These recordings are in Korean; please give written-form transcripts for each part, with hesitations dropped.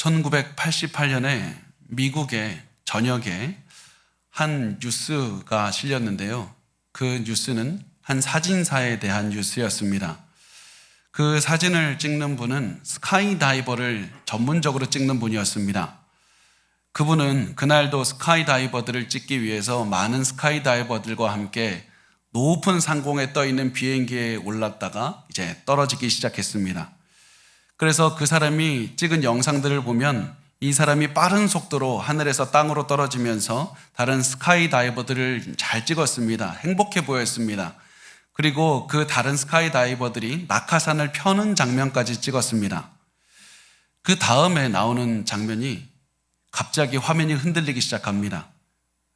1988년에 미국의 전역에 한 뉴스가 실렸는데요. 그 뉴스는 한 사진사에 대한 뉴스였습니다. 그 사진을 찍는 분은 스카이다이버를 전문적으로 찍는 분이었습니다. 그분은 그날도 스카이다이버들을 찍기 위해서 많은 스카이다이버들과 함께 높은 상공에 떠 있는 비행기에 올랐다가 이제 떨어지기 시작했습니다. 그래서 그 사람이 찍은 영상들을 보면 이 사람이 빠른 속도로 하늘에서 땅으로 떨어지면서 다른 스카이다이버들을 잘 찍었습니다. 행복해 보였습니다. 그리고 그 다른 스카이다이버들이 낙하산을 펴는 장면까지 찍었습니다. 그 다음에 나오는 장면이 갑자기 화면이 흔들리기 시작합니다.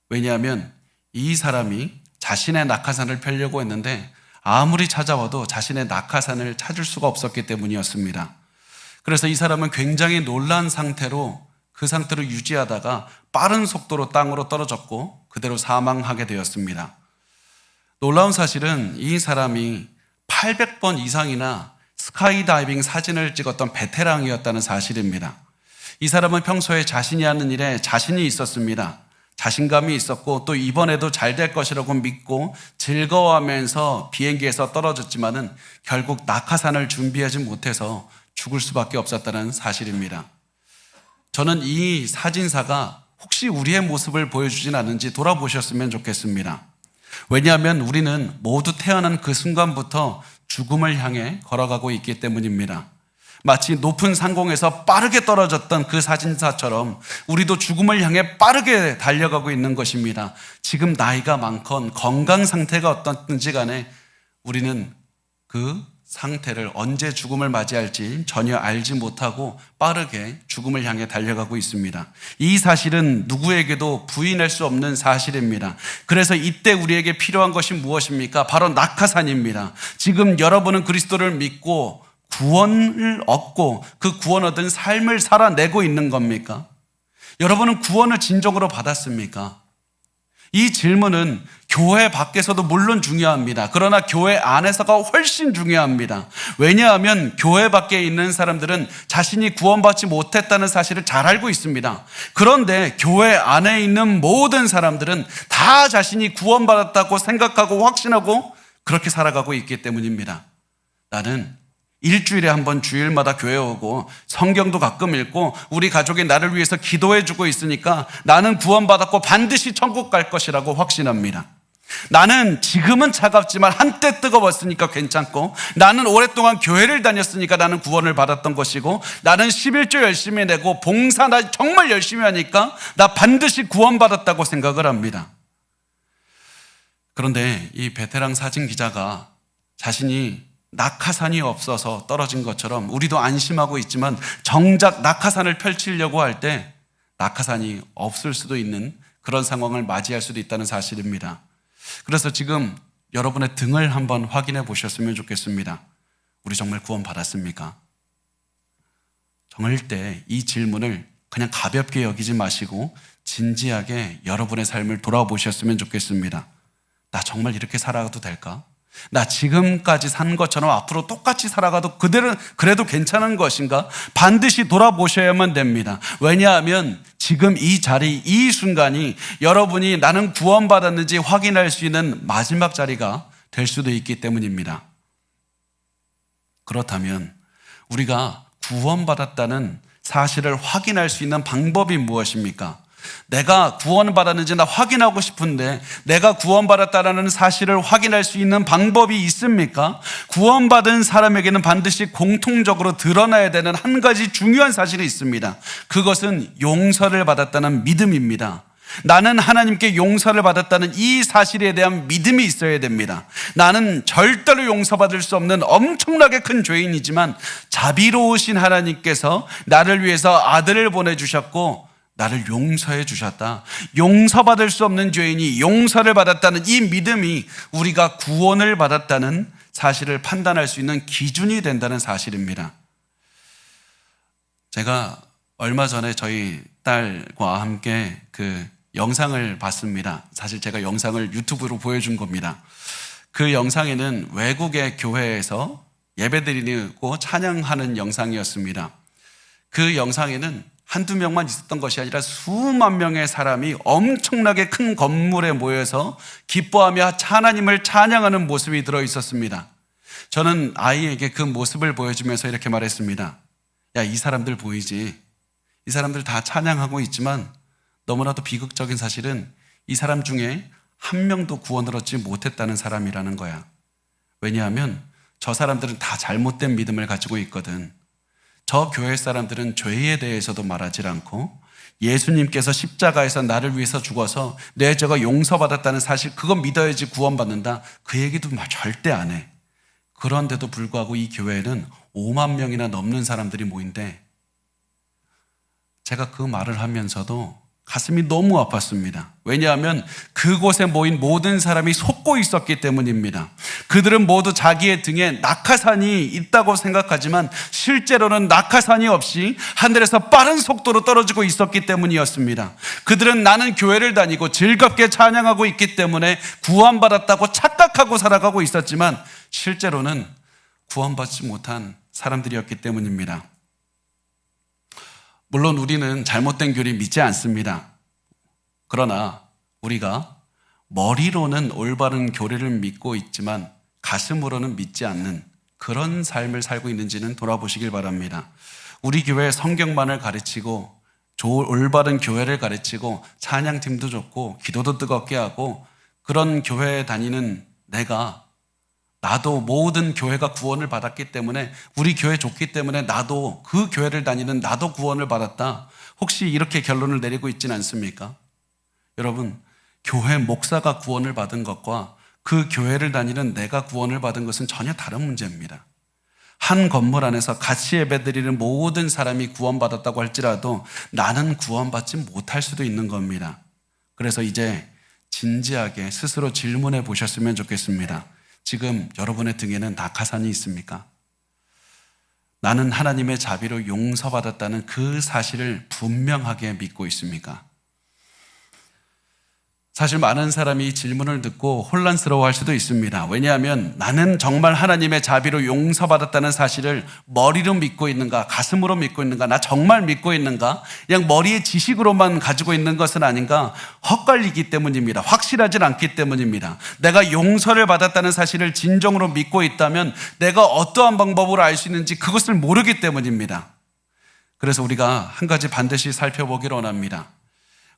왜냐하면 이 사람이 자신의 낙하산을 펴려고 했는데 아무리 찾아와도 자신의 낙하산을 찾을 수가 없었기 때문이었습니다. 그래서 이 사람은 굉장히 놀란 상태로 그 상태로 유지하다가 빠른 속도로 땅으로 떨어졌고 그대로 사망하게 되었습니다. 놀라운 사실은 이 사람이 800번 이상이나 스카이다이빙 사진을 찍었던 베테랑이었다는 사실입니다. 이 사람은 평소에 자신이 하는 일에 자신이 있었습니다. 자신감이 있었고 또 이번에도 잘 될 것이라고 믿고 즐거워하면서 비행기에서 떨어졌지만은 결국 낙하산을 준비하지 못해서 죽을 수밖에 없었다는 사실입니다. 저는 이 사진사가 혹시 우리의 모습을 보여주진 않는지 돌아보셨으면 좋겠습니다. 왜냐하면 우리는 모두 태어난 그 순간부터 죽음을 향해 걸어가고 있기 때문입니다. 마치 높은 상공에서 빠르게 떨어졌던 그 사진사처럼 우리도 죽음을 향해 빠르게 달려가고 있는 것입니다. 지금 나이가 많건 건강 상태가 어떻든지 간에 우리는 그 상태를 언제 죽음을 맞이할지 전혀 알지 못하고 빠르게 죽음을 향해 달려가고 있습니다. 이 사실은 누구에게도 부인할 수 없는 사실입니다. 그래서 이때 우리에게 필요한 것이 무엇입니까? 바로 낙하산입니다. 지금 여러분은 그리스도를 믿고 구원을 얻고 그 구원 얻은 삶을 살아내고 있는 겁니까? 여러분은 구원을 진정으로 받았습니까? 이 질문은 교회 밖에서도 물론 중요합니다. 그러나 교회 안에서가 훨씬 중요합니다. 왜냐하면 교회 밖에 있는 사람들은 자신이 구원받지 못했다는 사실을 잘 알고 있습니다. 그런데 교회 안에 있는 모든 사람들은 다 자신이 구원받았다고 생각하고 확신하고 그렇게 살아가고 있기 때문입니다. 나는 일주일에 한 번 주일마다 교회 오고 성경도 가끔 읽고 우리 가족이 나를 위해서 기도해 주고 있으니까 나는 구원받았고 반드시 천국 갈 것이라고 확신합니다. 나는 지금은 차갑지만 한때 뜨거웠으니까 괜찮고 나는 오랫동안 교회를 다녔으니까 나는 구원을 받았던 것이고 나는 11조 열심히 내고 봉사 나 정말 열심히 하니까 나 반드시 구원받았다고 생각을 합니다. 그런데 이 베테랑 사진 기자가 자신이 낙하산이 없어서 떨어진 것처럼 우리도 안심하고 있지만 정작 낙하산을 펼치려고 할 때 낙하산이 없을 수도 있는 그런 상황을 맞이할 수도 있다는 사실입니다. 그래서 지금 여러분의 등을 한번 확인해 보셨으면 좋겠습니다. 우리 정말 구원 받았습니까? 정말 때 이 질문을 그냥 가볍게 여기지 마시고 진지하게 여러분의 삶을 돌아보셨으면 좋겠습니다. 나 정말 이렇게 살아가도 될까? 나 지금까지 산 것처럼 앞으로 똑같이 살아가도 그래도 괜찮은 것인가? 반드시 돌아보셔야만 됩니다. 왜냐하면 지금 이 자리, 이 순간이 여러분이 나는 구원받았는지 확인할 수 있는 마지막 자리가 될 수도 있기 때문입니다. 그렇다면 우리가 구원받았다는 사실을 확인할 수 있는 방법이 무엇입니까? 내가 구원받았는지 나 확인하고 싶은데 내가 구원받았다는 사실을 확인할 수 있는 방법이 있습니까? 구원받은 사람에게는 반드시 공통적으로 드러나야 되는 한 가지 중요한 사실이 있습니다. 그것은 용서를 받았다는 믿음입니다. 나는 하나님께 용서를 받았다는 이 사실에 대한 믿음이 있어야 됩니다. 나는 절대로 용서받을 수 없는 엄청나게 큰 죄인이지만 자비로우신 하나님께서 나를 위해서 아들을 보내주셨고 나를 용서해 주셨다. 용서받을 수 없는 죄인이 용서를 받았다는 이 믿음이 우리가 구원을 받았다는 사실을 판단할 수 있는 기준이 된다는 사실입니다. 제가 얼마 전에 저희 딸과 함께 그 영상을 봤습니다. 사실 제가 영상을 유튜브로 보여준 겁니다. 그 영상에는 외국의 교회에서 예배드리고 찬양하는 영상이었습니다. 그 영상에는 한두 명만 있었던 것이 아니라 수만 명의 사람이 엄청나게 큰 건물에 모여서 기뻐하며 하나님을 찬양하는 모습이 들어 있었습니다. 저는 아이에게 그 모습을 보여주면서 이렇게 말했습니다. 야, 이 사람들 보이지? 이 사람들 다 찬양하고 있지만 너무나도 비극적인 사실은 이 사람 중에 한 명도 구원을 얻지 못했다는 사람이라는 거야. 왜냐하면 저 사람들은 다 잘못된 믿음을 가지고 있거든. 저 교회 사람들은 죄에 대해서도 말하지 않고 예수님께서 십자가에서 나를 위해서 죽어서 내 죄가 용서받았다는 사실, 그거 믿어야지 구원받는다, 그 얘기도 절대 안 해. 그런데도 불구하고 이 교회에는 5만 명이나 넘는 사람들이 모인데 제가 그 말을 하면서도 가슴이 너무 아팠습니다. 왜냐하면 그곳에 모인 모든 사람이 속고 있었기 때문입니다. 그들은 모두 자기의 등에 낙하산이 있다고 생각하지만 실제로는 낙하산이 없이 하늘에서 빠른 속도로 떨어지고 있었기 때문이었습니다. 그들은 나는 교회를 다니고 즐겁게 찬양하고 있기 때문에 구원받았다고 착각하고 살아가고 있었지만 실제로는 구원받지 못한 사람들이었기 때문입니다. 물론 우리는 잘못된 교리 믿지 않습니다. 그러나 우리가 머리로는 올바른 교리를 믿고 있지만 가슴으로는 믿지 않는 그런 삶을 살고 있는지는 돌아보시길 바랍니다. 우리 교회 성경만을 가르치고 올바른 교회를 가르치고 찬양팀도 좋고 기도도 뜨겁게 하고 그런 교회에 다니는 나도 모든 교회가 구원을 받았기 때문에, 우리 교회 좋기 때문에 나도 그 교회를 다니는 나도 구원을 받았다, 혹시 이렇게 결론을 내리고 있지는 않습니까? 여러분, 교회 목사가 구원을 받은 것과 그 교회를 다니는 내가 구원을 받은 것은 전혀 다른 문제입니다. 한 건물 안에서 같이 예배드리는 모든 사람이 구원받았다고 할지라도 나는 구원받지 못할 수도 있는 겁니다. 그래서 이제 진지하게 스스로 질문해 보셨으면 좋겠습니다. 지금 여러분의 등에는 낙하산이 있습니까? 나는 하나님의 자비로 용서받았다는 그 사실을 분명하게 믿고 있습니까? 사실 많은 사람이 이 질문을 듣고 혼란스러워할 수도 있습니다. 왜냐하면 나는 정말 하나님의 자비로 용서받았다는 사실을 머리로 믿고 있는가, 가슴으로 믿고 있는가, 나 정말 믿고 있는가, 그냥 머리의 지식으로만 가지고 있는 것은 아닌가 헛갈리기 때문입니다. 확실하지 않기 때문입니다. 내가 용서를 받았다는 사실을 진정으로 믿고 있다면 내가 어떠한 방법으로 알 수 있는지 그것을 모르기 때문입니다. 그래서 우리가 한 가지 반드시 살펴보기를 원합니다.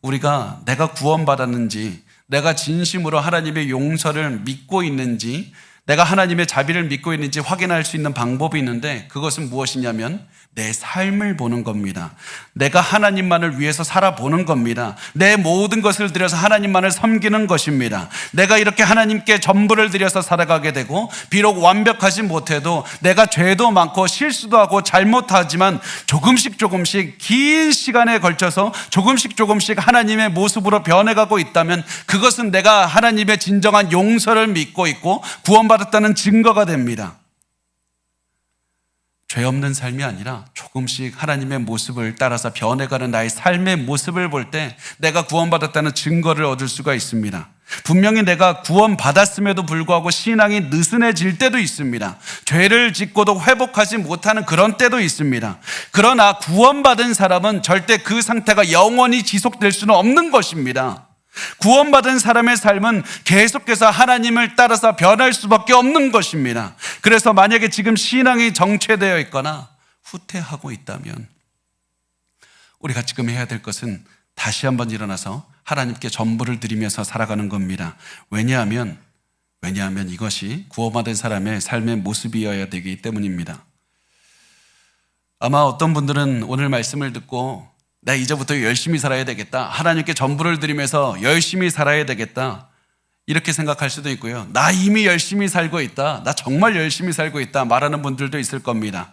우리가 내가 구원받았는지, 내가 진심으로 하나님의 용서를 믿고 있는지, 내가 하나님의 자비를 믿고 있는지 확인할 수 있는 방법이 있는데 그것은 무엇이냐면 내 삶을 보는 겁니다. 내가 하나님만을 위해서 살아보는 겁니다. 내 모든 것을 들여서 하나님만을 섬기는 것입니다. 내가 이렇게 하나님께 전부를 들여서 살아가게 되고 비록 완벽하지 못해도 내가 죄도 많고 실수도 하고 잘못하지만 조금씩 긴 시간에 걸쳐서 조금씩 하나님의 모습으로 변해가고 있다면 그것은 내가 하나님의 진정한 용서를 믿고 있고 구원받았다는 증거가 됩니다. 죄 없는 삶이 아니라 조금씩 하나님의 모습을 따라서 변해가는 나의 삶의 모습을 볼 때 내가 구원받았다는 증거를 얻을 수가 있습니다. 분명히 내가 구원받았음에도 불구하고 신앙이 느슨해질 때도 있습니다. 죄를 짓고도 회복하지 못하는 그런 때도 있습니다. 그러나 구원받은 사람은 절대 그 상태가 영원히 지속될 수는 없는 것입니다. 구원받은 사람의 삶은 계속해서 하나님을 따라서 변할 수밖에 없는 것입니다. 그래서 만약에 지금 신앙이 정체되어 있거나 후퇴하고 있다면 우리가 지금 해야 될 것은 다시 한번 일어나서 하나님께 전부를 드리면서 살아가는 겁니다. 왜냐하면 이것이 구원받은 사람의 삶의 모습이어야 되기 때문입니다. 아마 어떤 분들은 오늘 말씀을 듣고 나 이제부터 열심히 살아야 되겠다, 하나님께 전부를 드리면서 열심히 살아야 되겠다, 이렇게 생각할 수도 있고요. 나 이미 열심히 살고 있다, 나 정말 열심히 살고 있다 말하는 분들도 있을 겁니다.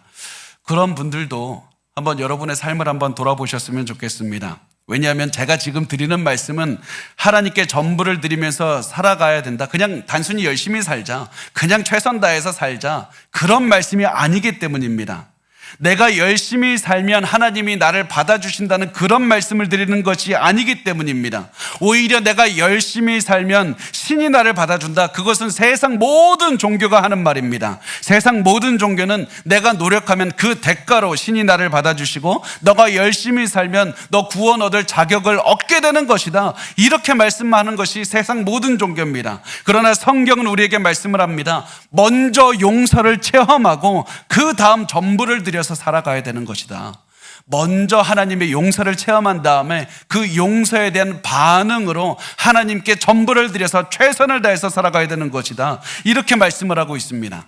그런 분들도 한번 여러분의 삶을 한번 돌아보셨으면 좋겠습니다. 왜냐하면 제가 지금 드리는 말씀은 하나님께 전부를 드리면서 살아가야 된다, 그냥 단순히 열심히 살자, 그냥 최선 다해서 살자, 그런 말씀이 아니기 때문입니다. 내가 열심히 살면 하나님이 나를 받아주신다는 그런 말씀을 드리는 것이 아니기 때문입니다. 오히려 내가 열심히 살면 신이 나를 받아준다. 그것은 세상 모든 종교가 하는 말입니다. 세상 모든 종교는 내가 노력하면 그 대가로 신이 나를 받아주시고 너가 열심히 살면 너 구원 얻을 자격을 얻게 되는 것이다. 이렇게 말씀하는 것이 세상 모든 종교입니다. 그러나 성경은 우리에게 말씀을 합니다. 먼저 용서를 체험하고 그 다음 전부를 들여서 살아가야 되는 것이다. 먼저 하나님의 용서를 체험한 다음에 그 용서에 대한 반응으로 하나님께 전부를 들여서 최선을 다해서 살아가야 되는 것이다. 이렇게 말씀을 하고 있습니다.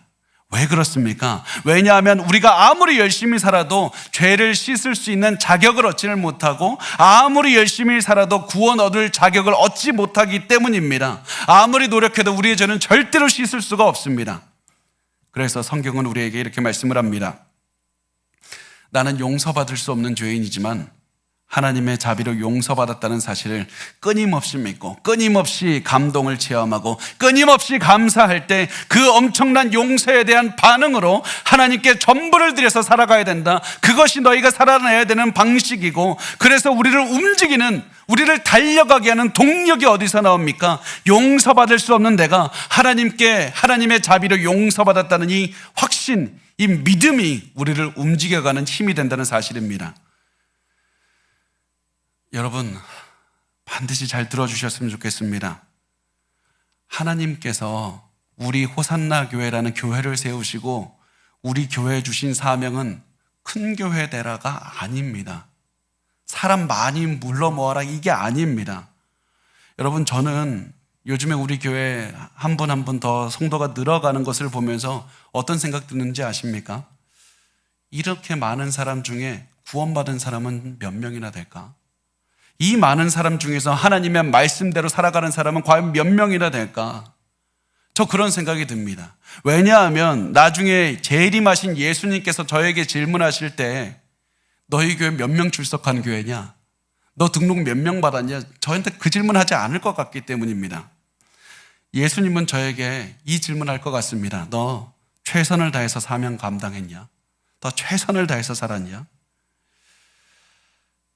왜 그렇습니까? 왜냐하면 우리가 아무리 열심히 살아도 죄를 씻을 수 있는 자격을 얻지를 못하고 아무리 열심히 살아도 구원 얻을 자격을 얻지 못하기 때문입니다. 아무리 노력해도 우리의 죄는 절대로 씻을 수가 없습니다. 그래서 성경은 우리에게 이렇게 말씀을 합니다. 나는 용서받을 수 없는 죄인이지만 하나님의 자비로 용서받았다는 사실을 끊임없이 믿고 끊임없이 감동을 체험하고 끊임없이 감사할 때 그 엄청난 용서에 대한 반응으로 하나님께 전부를 들여서 살아가야 된다. 그것이 너희가 살아내야 되는 방식이고, 그래서 우리를 움직이는, 우리를 달려가게 하는 동력이 어디서 나옵니까? 용서받을 수 없는 내가 하나님의 자비로 용서받았다는 이 확신, 이 믿음이 우리를 움직여가는 힘이 된다는 사실입니다. 여러분, 반드시 잘 들어주셨으면 좋겠습니다. 하나님께서 우리 호산나 교회라는 교회를 세우시고 우리 교회에 주신 사명은 큰 교회 되라가 아닙니다. 사람 많이 물러 모아라, 이게 아닙니다. 여러분, 저는 요즘에 우리 교회 한 분 한 분 더 성도가 늘어가는 것을 보면서 어떤 생각 드는지 아십니까? 이렇게 많은 사람 중에 구원받은 사람은 몇 명이나 될까? 이 많은 사람 중에서 하나님의 말씀대로 살아가는 사람은 과연 몇 명이나 될까? 저 그런 생각이 듭니다. 왜냐하면 나중에 재림하신 예수님께서 저에게 질문하실 때 너희 교회 몇 명 출석한 교회냐? 너 등록 몇 명 받았냐? 저한테 그 질문하지 않을 것 같기 때문입니다. 예수님은 저에게 이 질문할 것 같습니다. 너 최선을 다해서 사명 감당했냐? 너 최선을 다해서 살았냐?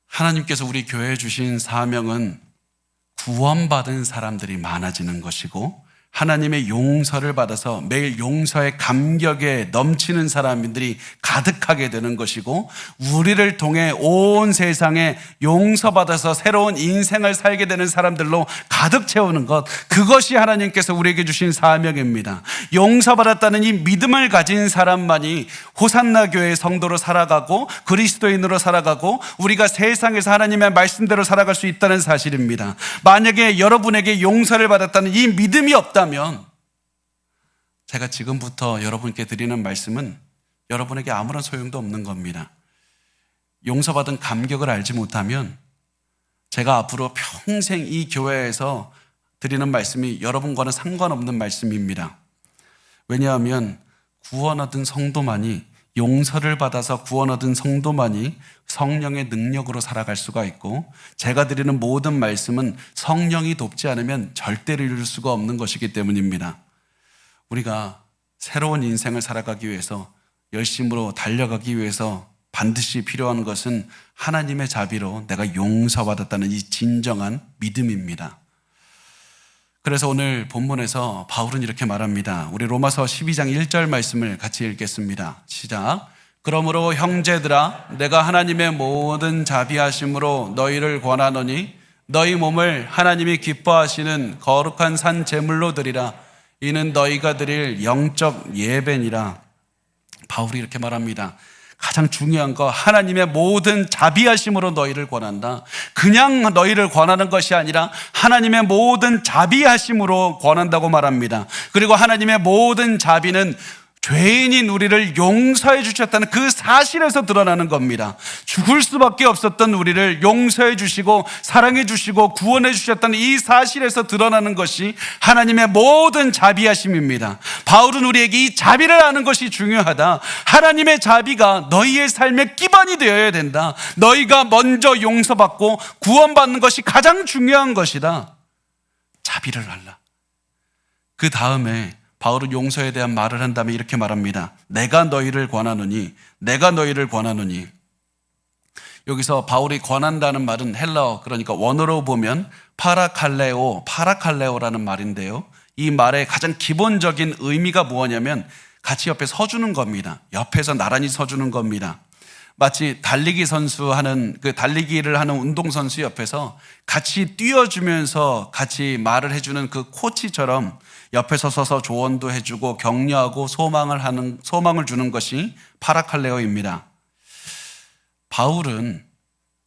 하나님께서 우리 교회에 주신 사명은 구원받은 사람들이 많아지는 것이고, 하나님의 용서를 받아서 매일 용서의 감격에 넘치는 사람들이 가득하게 되는 것이고, 우리를 통해 온 세상에 용서받아서 새로운 인생을 살게 되는 사람들로 가득 채우는 것, 그것이 하나님께서 우리에게 주신 사명입니다. 용서받았다는 이 믿음을 가진 사람만이 호산나 교회의 성도로 살아가고 그리스도인으로 살아가고 우리가 세상에서 하나님의 말씀대로 살아갈 수 있다는 사실입니다. 만약에 여러분에게 용서를 받았다는 이 믿음이 없다면 제가 지금부터 여러분께 드리는 말씀은 여러분에게 아무런 소용도 없는 겁니다. 용서받은 감격을 알지 못하면 제가 앞으로 평생 이 교회에서 드리는 말씀이 여러분과는 상관없는 말씀입니다. 왜냐하면 구원 얻은 성도만이, 용서를 받아서 구원 얻은 성도만이 성령의 능력으로 살아갈 수가 있고, 제가 드리는 모든 말씀은 성령이 돕지 않으면 절대로 이룰 수가 없는 것이기 때문입니다. 우리가 새로운 인생을 살아가기 위해서, 열심으로 달려가기 위해서 반드시 필요한 것은 하나님의 자비로 내가 용서받았다는 이 진정한 믿음입니다. 그래서 오늘 본문에서 바울은 이렇게 말합니다. 우리 로마서 12장 1절 말씀을 같이 읽겠습니다. 시작. 그러므로 형제들아, 내가 하나님의 모든 자비하심으로 너희를 권하노니 너희 몸을 하나님이 기뻐하시는 거룩한 산 제물로 드리라. 이는 너희가 드릴 영적 예배니라. 바울이 이렇게 말합니다. 가장 중요한 거, 하나님의 모든 자비하심으로 너희를 권한다. 그냥 너희를 권하는 것이 아니라 하나님의 모든 자비하심으로 권한다고 말합니다. 그리고 하나님의 모든 자비는 죄인인 우리를 용서해 주셨다는 그 사실에서 드러나는 겁니다. 죽을 수밖에 없었던 우리를 용서해 주시고 사랑해 주시고 구원해 주셨다는 이 사실에서 드러나는 것이 하나님의 모든 자비하심입니다. 바울은 우리에게 이 자비를 아는 것이 중요하다. 하나님의 자비가 너희의 삶의 기반이 되어야 된다. 너희가 먼저 용서받고 구원받는 것이 가장 중요한 것이다. 자비를 알라. 그 다음에 바울은 용서에 대한 말을 한 다음에 이렇게 말합니다. 내가 너희를 권하노니, 내가 너희를 권하노니. 여기서 바울이 권한다는 말은 헬라어, 그러니까 원어로 보면 파라칼레오라는 말인데요. 이 말의 가장 기본적인 의미가 무엇이냐면 같이 옆에 서주는 겁니다. 옆에서 나란히 서주는 겁니다. 마치 달리기를 하는 운동선수 옆에서 같이 뛰어주면서 같이 말을 해주는 그 코치처럼 옆에서 서서 조언도 해주고 격려하고 소망을 주는 것이 파라칼레오입니다. 바울은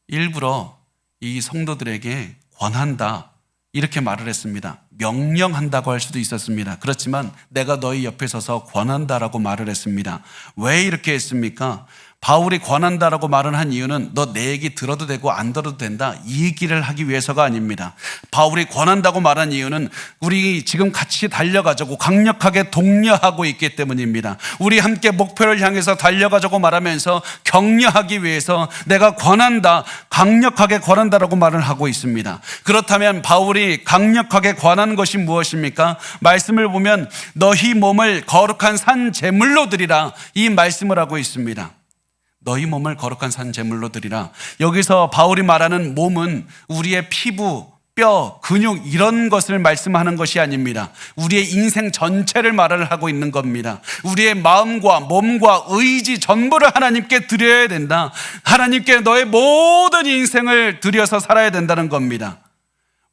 일부러 이 성도들에게 권한다 이렇게 말을 했습니다. 명령한다고 할 수도 있었습니다. 그렇지만 내가 너희 옆에 서서 권한다라고 말을 했습니다. 왜 이렇게 했습니까? 바울이 권한다라고 말을 한 이유는 너 내 얘기 들어도 되고 안 들어도 된다 이 얘기를 하기 위해서가 아닙니다. 바울이 권한다고 말한 이유는 우리 지금 같이 달려가자고 강력하게 독려하고 있기 때문입니다. 우리 함께 목표를 향해서 달려가자고 말하면서 격려하기 위해서 내가 권한다, 강력하게 권한다라고 말을 하고 있습니다. 그렇다면 바울이 강력하게 권한 것이 무엇입니까? 말씀을 보면 너희 몸을 거룩한 산 제물로 드리라 이 말씀을 하고 있습니다. 너희 몸을 거룩한 산 제물로 드리라. 여기서 바울이 말하는 몸은 우리의 피부, 뼈, 근육 이런 것을 말씀하는 것이 아닙니다. 우리의 인생 전체를 말을 하고 있는 겁니다. 우리의 마음과 몸과 의지 전부를 하나님께 드려야 된다. 하나님께 너의 모든 인생을 드려서 살아야 된다는 겁니다.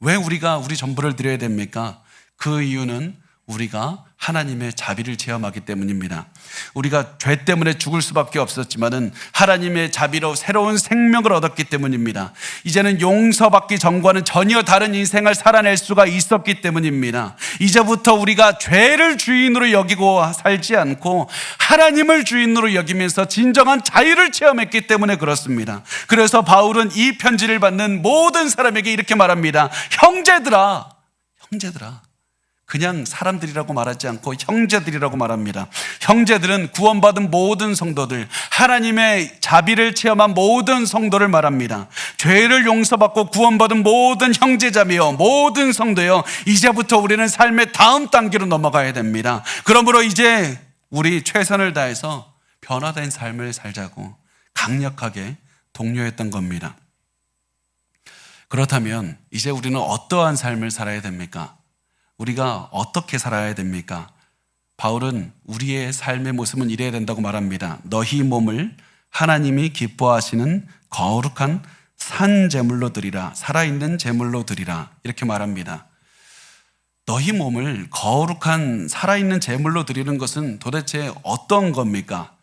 왜 우리가 우리 전부를 드려야 됩니까? 그 이유는 우리가 하나님의 자비를 체험하기 때문입니다. 우리가 죄 때문에 죽을 수밖에 없었지만은 하나님의 자비로 새로운 생명을 얻었기 때문입니다. 이제는 용서받기 전과는 전혀 다른 인생을 살아낼 수가 있었기 때문입니다. 이제부터 우리가 죄를 주인으로 여기고 살지 않고 하나님을 주인으로 여기면서 진정한 자유를 체험했기 때문에 그렇습니다. 그래서 바울은 이 편지를 받는 모든 사람에게 이렇게 말합니다. 형제들아. 그냥 사람들이라고 말하지 않고 형제들이라고 말합니다. 형제들은 구원받은 모든 성도들, 하나님의 자비를 체험한 모든 성도를 말합니다. 죄를 용서받고 구원받은 모든 형제자매여, 모든 성도여, 이제부터 우리는 삶의 다음 단계로 넘어가야 됩니다. 그러므로 이제 우리 최선을 다해서 변화된 삶을 살자고 강력하게 독려했던 겁니다. 그렇다면 이제 우리는 어떠한 삶을 살아야 됩니까? 우리가 어떻게 살아야 됩니까? 바울은 우리의 삶의 모습은 이래야 된다고 말합니다. 너희 몸을 하나님이 기뻐하시는 거룩한 산 제물로 드리라. 살아있는 제물로 드리라. 이렇게 말합니다. 너희 몸을 거룩한 살아있는 제물로 드리는 것은 도대체 어떤 겁니까?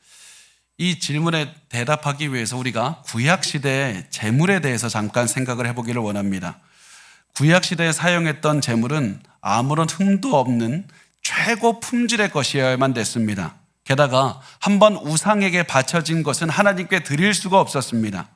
이 질문에 대답하기 위해서 우리가 구약시대의 제물에 대해서 잠깐 생각을 해보기를 원합니다. 구약시대에 사용했던 제물은 아무런 흠도 없는 최고 품질의 것이어야만 됐습니다. 게다가 한번 우상에게 바쳐진 것은 하나님께 드릴 수가 없었습니다.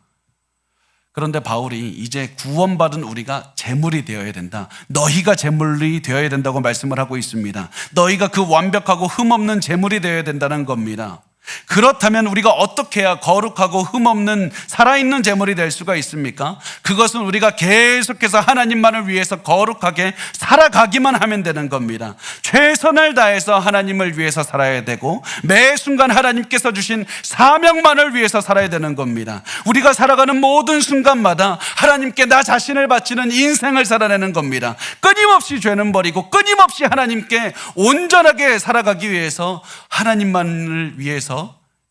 그런데 바울이 이제 구원받은 우리가 제물이 되어야 된다. 너희가 제물이 되어야 된다고 말씀을 하고 있습니다. 너희가 그 완벽하고 흠없는 제물이 되어야 된다는 겁니다. 그렇다면 우리가 어떻게 해야 거룩하고 흠없는 살아있는 제물이 될 수가 있습니까? 그것은 우리가 계속해서 하나님만을 위해서 거룩하게 살아가기만 하면 되는 겁니다. 최선을 다해서 하나님을 위해서 살아야 되고 매 순간 하나님께서 주신 사명만을 위해서 살아야 되는 겁니다. 우리가 살아가는 모든 순간마다 하나님께 나 자신을 바치는 인생을 살아내는 겁니다. 끊임없이 죄는 버리고 끊임없이 하나님께 온전하게 살아가기 위해서 하나님만을 위해서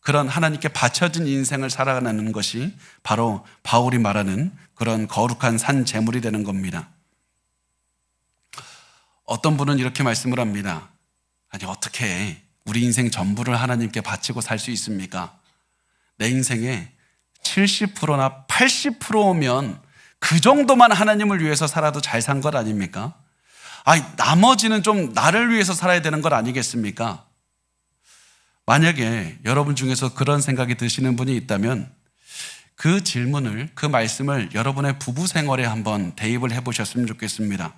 그런 하나님께 바쳐진 인생을 살아가는 것이 바로 바울이 말하는 그런 거룩한 산 제물이 되는 겁니다. 어떤 분은 이렇게 말씀을 합니다. 아니 어떻게 우리 인생 전부를 하나님께 바치고 살 수 있습니까? 내 인생의 70%나 80%면 그 정도만 하나님을 위해서 살아도 잘 산 것 아닙니까? 아니 나머지는 좀 나를 위해서 살아야 되는 것 아니겠습니까? 만약에 여러분 중에서 그런 생각이 드시는 분이 있다면 그 질문을, 그 말씀을 여러분의 부부 생활에 한번 대입을 해보셨으면 좋겠습니다.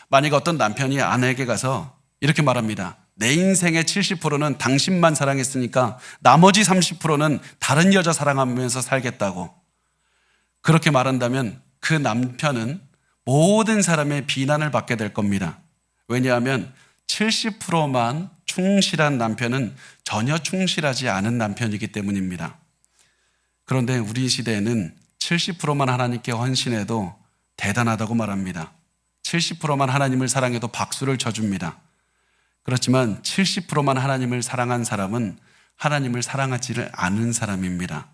만약에 어떤 남편이 아내에게 가서 이렇게 말합니다. 내 인생의 70%는 당신만 사랑했으니까 나머지 30%는 다른 여자 사랑하면서 살겠다고. 그렇게 말한다면 그 남편은 모든 사람의 비난을 받게 될 겁니다. 왜냐하면 70%만 충실한 남편은 전혀 충실하지 않은 남편이기 때문입니다. 그런데 우리 시대에는 70%만 하나님께 헌신해도 대단하다고 말합니다. 70%만 하나님을 사랑해도 박수를 쳐줍니다. 그렇지만 70%만 하나님을 사랑한 사람은 하나님을 사랑하지를 않은 사람입니다.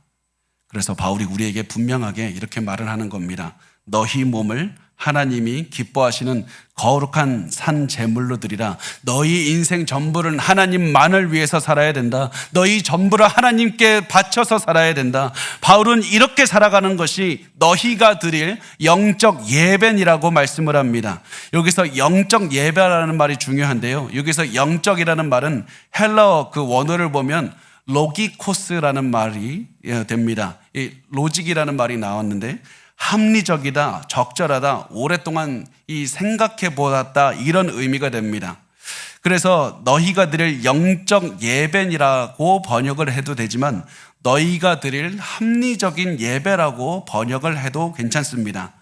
그래서 바울이 우리에게 분명하게 이렇게 말을 하는 겁니다. 너희 몸을 하나님이 기뻐하시는 거룩한 산 제물로 드리라. 너희 인생 전부를 하나님만을 위해서 살아야 된다. 너희 전부를 하나님께 바쳐서 살아야 된다. 바울은 이렇게 살아가는 것이 너희가 드릴 영적 예배니라고 말씀을 합니다. 여기서 영적 예배라는 말이 중요한데요. 여기서 영적이라는 말은 헬라어 그 원어를 보면 로기코스라는 말이 됩니다. 이 로직이라는 말이 나왔는데 합리적이다, 적절하다, 오랫동안 생각해 보았다 이런 의미가 됩니다. 그래서 너희가 드릴 영적 예배니라고 번역을 해도 되지만 너희가 드릴 합리적인 예배라고 번역을 해도 괜찮습니다.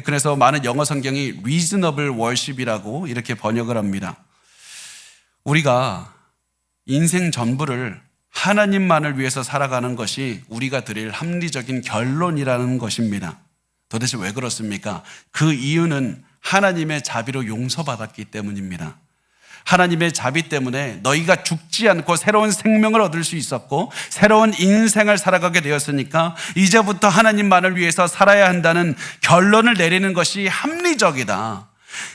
그래서 많은 영어 성경이 reasonable worship이라고 이렇게 번역을 합니다. 우리가 인생 전부를 하나님만을 위해서 살아가는 것이 우리가 드릴 합리적인 결론이라는 것입니다. 도대체 왜 그렇습니까? 그 이유는 하나님의 자비로 용서받았기 때문입니다. 하나님의 자비 때문에 너희가 죽지 않고 새로운 생명을 얻을 수 있었고 새로운 인생을 살아가게 되었으니까 이제부터 하나님만을 위해서 살아야 한다는 결론을 내리는 것이 합리적이다.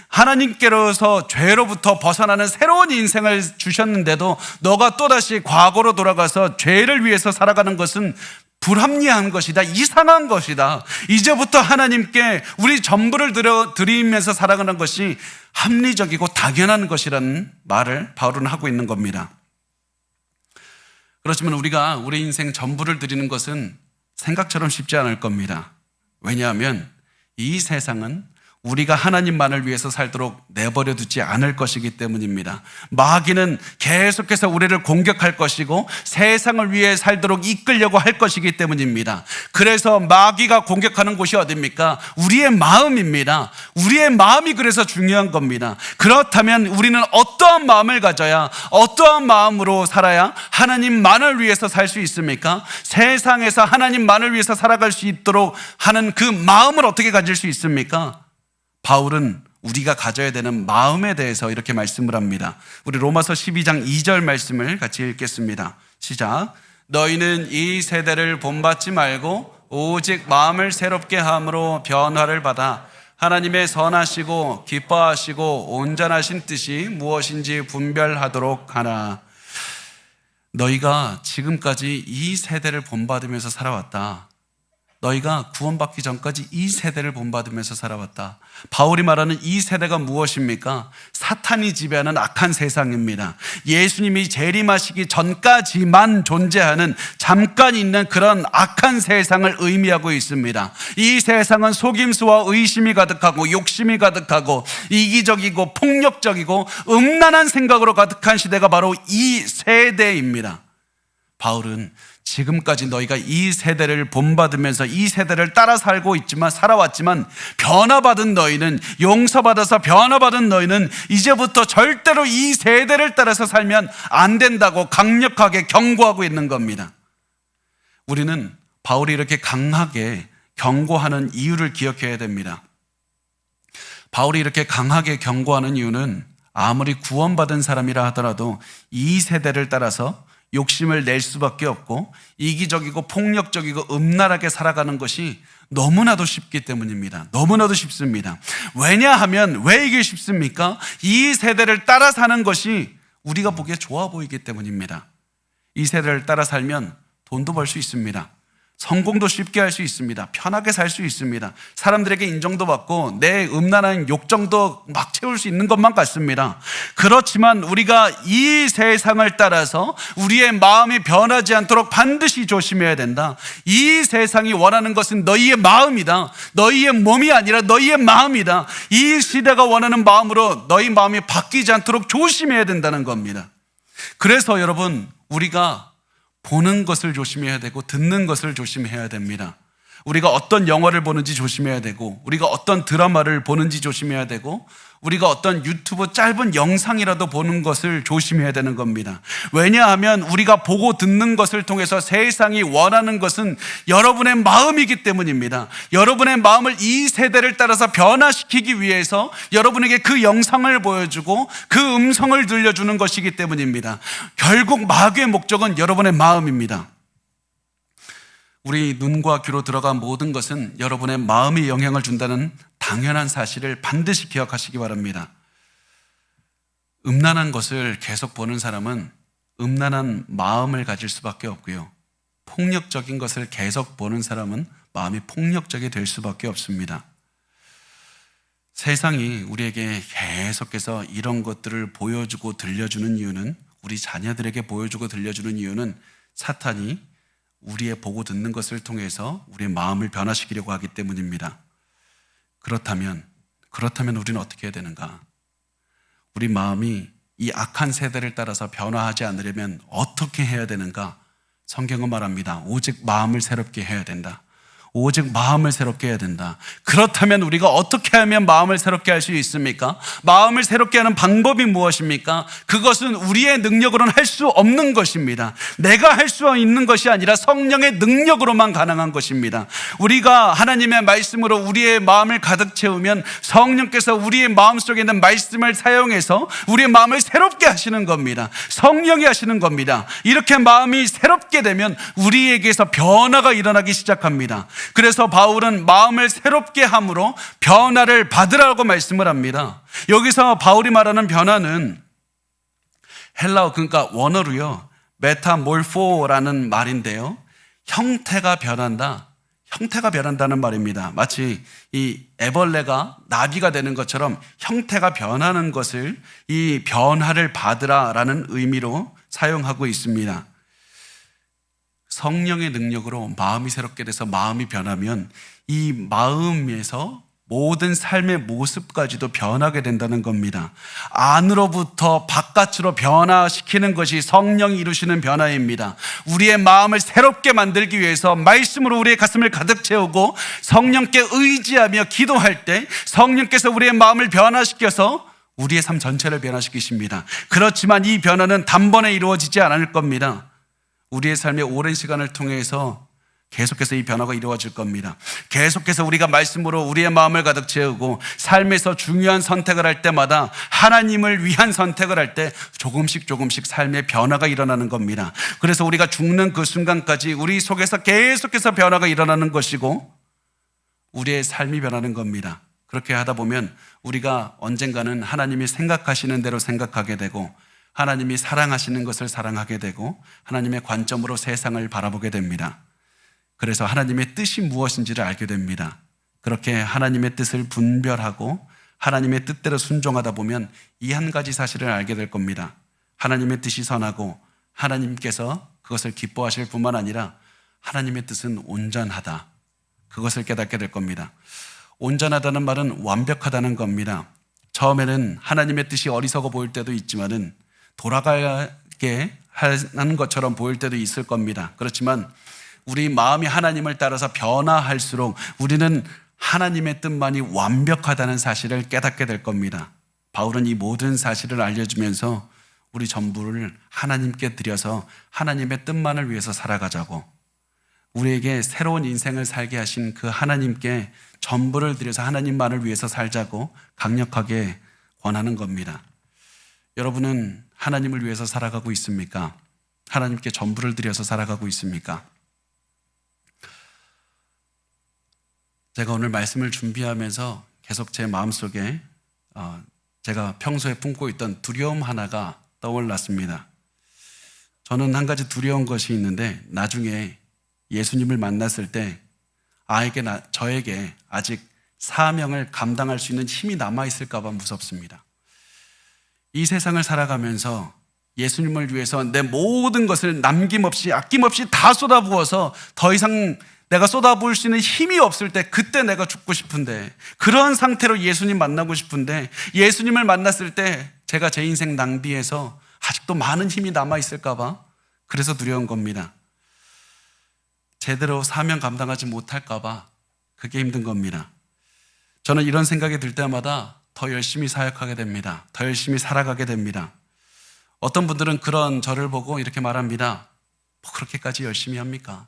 하나님께로서 죄로부터 벗어나는 새로운 인생을 주셨는데도 너가 또다시 과거로 돌아가서 죄를 위해서 살아가는 것은 불합리한 것이다. 이상한 것이다. 이제부터 하나님께 우리 전부를 드리면서 살아가는 것이 합리적이고 당연한 것이라는 말을 바울은 하고 있는 겁니다. 그렇지만 우리가 우리 인생 전부를 드리는 것은 생각처럼 쉽지 않을 겁니다. 왜냐하면 이 세상은 우리가 하나님만을 위해서 살도록 내버려 두지 않을 것이기 때문입니다. 마귀는 계속해서 우리를 공격할 것이고 세상을 위해 살도록 이끌려고 할 것이기 때문입니다. 그래서 마귀가 공격하는 곳이 어디입니까? 우리의 마음입니다. 우리의 마음이 그래서 중요한 겁니다. 그렇다면 우리는 어떠한 마음을 가져야, 어떠한 마음으로 살아야 하나님만을 위해서 살 수 있습니까? 세상에서 하나님만을 위해서 살아갈 수 있도록 하는 그 마음을 어떻게 가질 수 있습니까? 바울은 우리가 가져야 되는 마음에 대해서 이렇게 말씀을 합니다. 우리 로마서 12장 2절 말씀을 같이 읽겠습니다. 시작. 너희는 이 세대를 본받지 말고 오직 마음을 새롭게 함으로 변화를 받아 하나님의 선하시고 기뻐하시고 온전하신 뜻이 무엇인지 분별하도록 하라. 너희가 지금까지 이 세대를 본받으면서 살아왔다. 너희가 구원받기 전까지 이 세대를 본받으면서 살아왔다. 바울이 말하는 이 세대가 무엇입니까? 사탄이 지배하는 악한 세상입니다. 예수님이 재림하시기 전까지만 존재하는 잠깐 있는 그런 악한 세상을 의미하고 있습니다. 이 세상은 속임수와 의심이 가득하고 욕심이 가득하고 이기적이고 폭력적이고 음란한 생각으로 가득한 시대가 바로 이 세대입니다. 바울은 지금까지 너희가 이 세대를 본받으면서 이 세대를 따라 살아왔지만 변화받은 너희는, 용서받아서 변화받은 너희는 이제부터 절대로 이 세대를 따라서 살면 안 된다고 강력하게 경고하고 있는 겁니다. 우리는 바울이 이렇게 강하게 경고하는 이유를 기억해야 됩니다. 바울이 이렇게 강하게 경고하는 이유는 아무리 구원받은 사람이라 하더라도 이 세대를 따라서 욕심을 낼 수밖에 없고 이기적이고 폭력적이고 음란하게 살아가는 것이 너무나도 쉽기 때문입니다. 너무나도 쉽습니다. 왜냐하면 왜 이게 쉽습니까? 이 세대를 따라 사는 것이 우리가 보기에 좋아 보이기 때문입니다. 이 세대를 따라 살면 돈도 벌 수 있습니다. 성공도 쉽게 할 수 있습니다. 편하게 살 수 있습니다. 사람들에게 인정도 받고 내 음란한 욕정도 막 채울 수 있는 것만 같습니다. 그렇지만 우리가 이 세상을 따라서 우리의 마음이 변하지 않도록 반드시 조심해야 된다. 이 세상이 원하는 것은 너희의 마음이다. 너희의 몸이 아니라 너희의 마음이다. 이 시대가 원하는 마음으로 너희 마음이 바뀌지 않도록 조심해야 된다는 겁니다. 그래서 여러분, 우리가 보는 것을 조심해야 되고 듣는 것을 조심해야 됩니다. 우리가 어떤 영화를 보는지 조심해야 되고, 우리가 어떤 드라마를 보는지 조심해야 되고, 우리가 어떤 유튜브 짧은 영상이라도 보는 것을 조심해야 되는 겁니다. 왜냐하면 우리가 보고 듣는 것을 통해서 세상이 원하는 것은 여러분의 마음이기 때문입니다. 여러분의 마음을 이 세대를 따라서 변화시키기 위해서 여러분에게 그 영상을 보여주고 그 음성을 들려주는 것이기 때문입니다. 결국 마귀의 목적은 여러분의 마음입니다. 우리 눈과 귀로 들어간 모든 것은 여러분의 마음에 영향을 준다는 당연한 사실을 반드시 기억하시기 바랍니다. 음란한 것을 계속 보는 사람은 음란한 마음을 가질 수밖에 없고요. 폭력적인 것을 계속 보는 사람은 마음이 폭력적이 될 수밖에 없습니다. 세상이 우리에게 계속해서 이런 것들을 보여주고 들려주는 이유는, 우리 자녀들에게 보여주고 들려주는 이유는 사탄이 우리의 보고 듣는 것을 통해서 우리의 마음을 변화시키려고 하기 때문입니다. 그렇다면 우리는 어떻게 해야 되는가? 우리 마음이 이 악한 세대를 따라서 변화하지 않으려면 어떻게 해야 되는가? 성경은 말합니다. 오직 마음을 새롭게 해야 된다. 오직 마음을 새롭게 해야 된다. 그렇다면 우리가 어떻게 하면 마음을 새롭게 할 수 있습니까? 마음을 새롭게 하는 방법이 무엇입니까? 그것은 우리의 능력으로는 할 수 없는 것입니다. 내가 할 수 있는 것이 아니라 성령의 능력으로만 가능한 것입니다. 우리가 하나님의 말씀으로 우리의 마음을 가득 채우면 성령께서 우리의 마음속에 있는 말씀을 사용해서 우리의 마음을 새롭게 하시는 겁니다. 성령이 하시는 겁니다. 이렇게 마음이 새롭게 되면 우리에게서 변화가 일어나기 시작합니다. 그래서 바울은 마음을 새롭게 함으로 변화를 받으라고 말씀을 합니다. 여기서 바울이 말하는 변화는 헬라어, 그러니까 원어로요, 메타몰포라는 말인데요, 형태가 변한다, 형태가 변한다는 말입니다. 마치 이 애벌레가 나비가 되는 것처럼 형태가 변하는 것을, 이 변화를 받으라라는 의미로 사용하고 있습니다. 성령의 능력으로 마음이 새롭게 돼서 마음이 변하면 이 마음에서 모든 삶의 모습까지도 변하게 된다는 겁니다. 안으로부터 바깥으로 변화시키는 것이 성령이 이루시는 변화입니다. 우리의 마음을 새롭게 만들기 위해서 말씀으로 우리의 가슴을 가득 채우고 성령께 의지하며 기도할 때 성령께서 우리의 마음을 변화시켜서 우리의 삶 전체를 변화시키십니다. 그렇지만 이 변화는 단번에 이루어지지 않을 겁니다. 우리의 삶의 오랜 시간을 통해서 계속해서 이 변화가 이루어질 겁니다. 계속해서 우리가 말씀으로 우리의 마음을 가득 채우고 삶에서 중요한 선택을 할 때마다 하나님을 위한 선택을 할 때 조금씩 삶의 변화가 일어나는 겁니다. 그래서 우리가 죽는 그 순간까지 우리 속에서 계속해서 변화가 일어나는 것이고 우리의 삶이 변하는 겁니다. 그렇게 하다 보면 우리가 언젠가는 하나님이 생각하시는 대로 생각하게 되고 하나님이 사랑하시는 것을 사랑하게 되고 하나님의 관점으로 세상을 바라보게 됩니다. 그래서 하나님의 뜻이 무엇인지를 알게 됩니다. 그렇게 하나님의 뜻을 분별하고 하나님의 뜻대로 순종하다 보면 이 한 가지 사실을 알게 될 겁니다. 하나님의 뜻이 선하고 하나님께서 그것을 기뻐하실 뿐만 아니라 하나님의 뜻은 온전하다. 그것을 깨닫게 될 겁니다. 온전하다는 말은 완벽하다는 겁니다. 처음에는 하나님의 뜻이 어리석어 보일 때도 있지만은 돌아가게 하는 것처럼 보일 때도 있을 겁니다. 그렇지만 우리 마음이 하나님을 따라서 변화할수록 우리는 하나님의 뜻만이 완벽하다는 사실을 깨닫게 될 겁니다. 바울은 이 모든 사실을 알려주면서 우리 전부를 하나님께 드려서 하나님의 뜻만을 위해서 살아가자고, 우리에게 새로운 인생을 살게 하신 그 하나님께 전부를 드려서 하나님만을 위해서 살자고 강력하게 권하는 겁니다. 여러분은 하나님을 위해서 살아가고 있습니까? 하나님께 전부를 드려서 살아가고 있습니까? 제가 오늘 말씀을 준비하면서 계속 제 마음속에 제가 평소에 품고 있던 두려움 하나가 떠올랐습니다. 저는 한 가지 두려운 것이 있는데 나중에 예수님을 만났을 때 저에게 아직 사명을 감당할 수 있는 힘이 남아있을까 봐 무섭습니다. 이 세상을 살아가면서 예수님을 위해서 내 모든 것을 남김없이 아낌없이 다 쏟아부어서 더 이상 내가 쏟아부을 수 있는 힘이 없을 때 그때 내가 죽고 싶은데, 그런 상태로 예수님 만나고 싶은데 예수님을 만났을 때 제가 제 인생 낭비해서 아직도 많은 힘이 남아있을까 봐 그래서 두려운 겁니다. 제대로 사명 감당하지 못할까봐 그게 힘든 겁니다. 저는 이런 생각이 들 때마다 더 열심히 사역하게 됩니다. 더 열심히 살아가게 됩니다. 어떤 분들은 그런 저를 보고 이렇게 말합니다. 뭐 그렇게까지 열심히 합니까?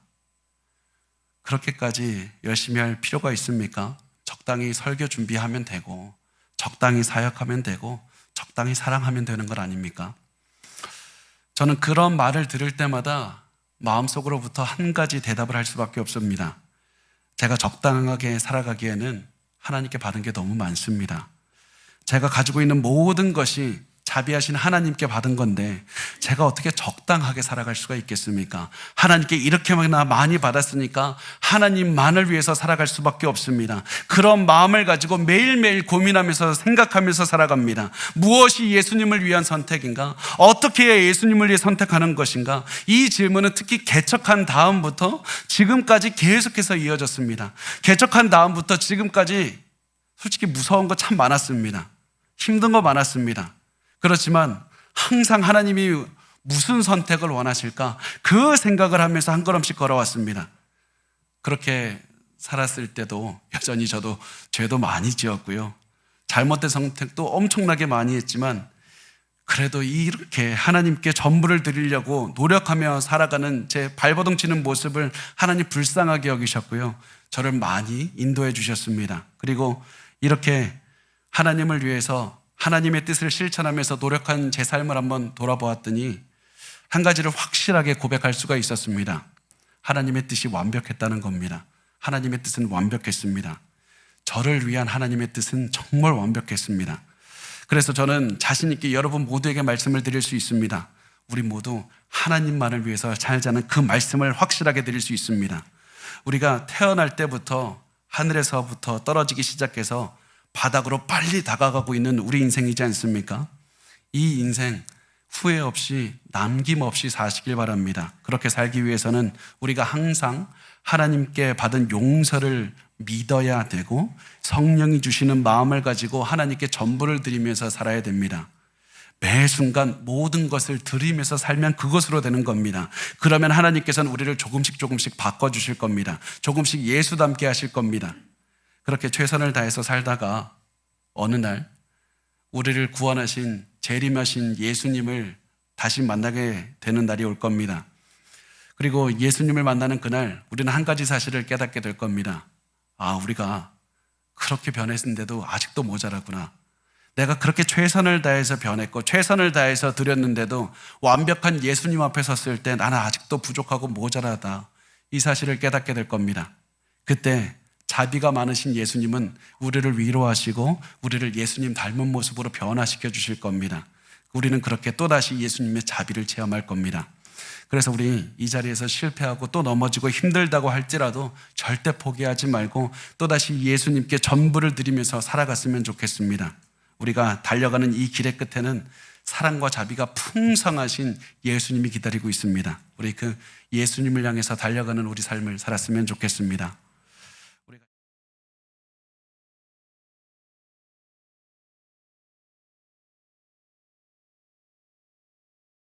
그렇게까지 열심히 할 필요가 있습니까? 적당히 설교 준비하면 되고, 적당히 사역하면 되고, 적당히 사랑하면 되는 것 아닙니까? 저는 그런 말을 들을 때마다 마음속으로부터 한 가지 대답을 할 수밖에 없습니다. 제가 적당하게 살아가기에는 하나님께 받은 게 너무 많습니다. 제가 가지고 있는 모든 것이 자비하신 하나님께 받은 건데 제가 어떻게 적당하게 살아갈 수가 있겠습니까? 하나님께 이렇게나 많이 받았으니까 하나님만을 위해서 살아갈 수밖에 없습니다. 그런 마음을 가지고 매일매일 고민하면서 생각하면서 살아갑니다. 무엇이 예수님을 위한 선택인가? 어떻게 해야 예수님을 위해 선택하는 것인가? 이 질문은 특히 개척한 다음부터 지금까지 계속해서 이어졌습니다. 개척한 다음부터 지금까지 솔직히 무서운 거 참 많았습니다. 힘든 거 많았습니다. 그렇지만 항상 하나님이 무슨 선택을 원하실까? 그 생각을 하면서 한 걸음씩 걸어왔습니다. 그렇게 살았을 때도 여전히 저도 죄도 많이 지었고요. 잘못된 선택도 엄청나게 많이 했지만 그래도 이렇게 하나님께 전부를 드리려고 노력하며 살아가는 제 발버둥 치는 모습을 하나님 불쌍하게 여기셨고요. 저를 많이 인도해 주셨습니다. 그리고 이렇게 하나님을 위해서 하나님의 뜻을 실천하면서 노력한 제 삶을 한번 돌아보았더니 한 가지를 확실하게 고백할 수가 있었습니다. 하나님의 뜻이 완벽했다는 겁니다. 하나님의 뜻은 완벽했습니다. 저를 위한 하나님의 뜻은 정말 완벽했습니다. 그래서 저는 자신 있게 여러분 모두에게 말씀을 드릴 수 있습니다. 우리 모두 하나님만을 위해서 살자는 그 말씀을 확실하게 드릴 수 있습니다. 우리가 태어날 때부터 하늘에서부터 떨어지기 시작해서 바닥으로 빨리 다가가고 있는 우리 인생이지 않습니까? 이 인생 후회 없이 남김없이 사시길 바랍니다. 그렇게 살기 위해서는 우리가 항상 하나님께 받은 용서를 믿어야 되고 성령이 주시는 마음을 가지고 하나님께 전부를 드리면서 살아야 됩니다. 매 순간 모든 것을 드리면서 살면 그것으로 되는 겁니다. 그러면 하나님께서는 우리를 조금씩 바꿔주실 겁니다. 조금씩 예수 닮게 하실 겁니다. 그렇게 최선을 다해서 살다가 어느 날 우리를 구원하신 재림하신 예수님을 다시 만나게 되는 날이 올 겁니다. 그리고 예수님을 만나는 그날 우리는 한 가지 사실을 깨닫게 될 겁니다. 아, 우리가 그렇게 변했는데도 아직도 모자라구나. 내가 그렇게 최선을 다해서 변했고 최선을 다해서 드렸는데도 완벽한 예수님 앞에 섰을 때 나는 아직도 부족하고 모자라다. 이 사실을 깨닫게 될 겁니다. 그때 자비가 많으신 예수님은 우리를 위로하시고 우리를 예수님 닮은 모습으로 변화시켜 주실 겁니다. 우리는 그렇게 또다시 예수님의 자비를 체험할 겁니다. 그래서 우리 이 자리에서 실패하고 또 넘어지고 힘들다고 할지라도 절대 포기하지 말고 또다시 예수님께 전부를 드리면서 살아갔으면 좋겠습니다. 우리가 달려가는 이 길의 끝에는 사랑과 자비가 풍성하신 예수님이 기다리고 있습니다. 우리 그 예수님을 향해서 달려가는 우리 삶을 살았으면 좋겠습니다.